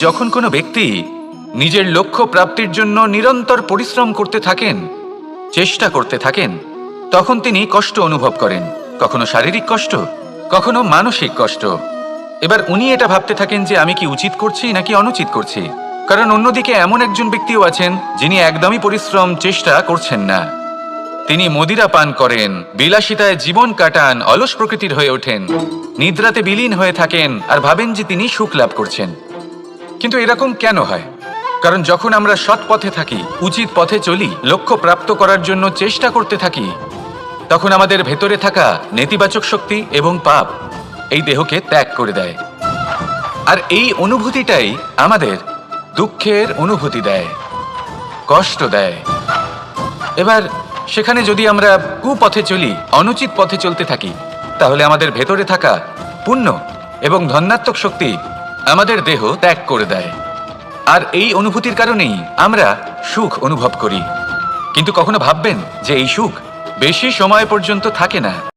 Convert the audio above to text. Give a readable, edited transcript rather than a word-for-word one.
যখন কোনো ব্যক্তি নিজের লক্ষ্য প্রাপ্তির জন্য নিরন্তর পরিশ্রম করতে থাকেন, চেষ্টা করতে থাকেন, তখন তিনি কষ্ট অনুভব করেন, কখনো শারীরিক কষ্ট, কখনো মানসিক কষ্ট। এবার উনি এটা ভাবতে থাকেন যে আমি কি উচিত করছি নাকি অনুচিত করছি, কারণ অন্যদিকে এমন একজন ব্যক্তিও আছেন যিনি একদমই পরিশ্রম চেষ্টা করছেন না। তিনি মদিরা পান করেন, বিলাসিতায় জীবন কাটান, অলস প্রকৃতির হয়ে ওঠেন, নিদ্রাতে বিলীন হয়ে থাকেন আর ভাবেন যে তিনি সুখ লাভ করছেন। কিন্তু এরকম কেন হয়? কারণ যখন আমরা সৎ পথে থাকি, উচিত পথে চলি, লক্ষ্য প্রাপ্ত করার জন্য চেষ্টা করতে থাকি, তখন আমাদের ভেতরে থাকা নেতিবাচক শক্তি এবং পাপ এই দেহকে ত্যাগ করে দেয়। আর এই অনুভূতিটাই আমাদের দুঃখের অনুভূতি দেয়, কষ্ট দেয়। এবার সেখানে যদি আমরা কুপথে চলি, অনুচিত পথে চলতে থাকি, তাহলে আমাদের ভেতরে থাকা পুণ্য এবং ধনাত্মক শক্তি আমাদের দেহ ত্যাগ করে দেয়। আর এই অনুভূতির কারণেই আমরা সুখ অনুভব করি। কিন্তু কখনো ভাববেন যে এই সুখ বেশি সময় পর্যন্ত থাকে না।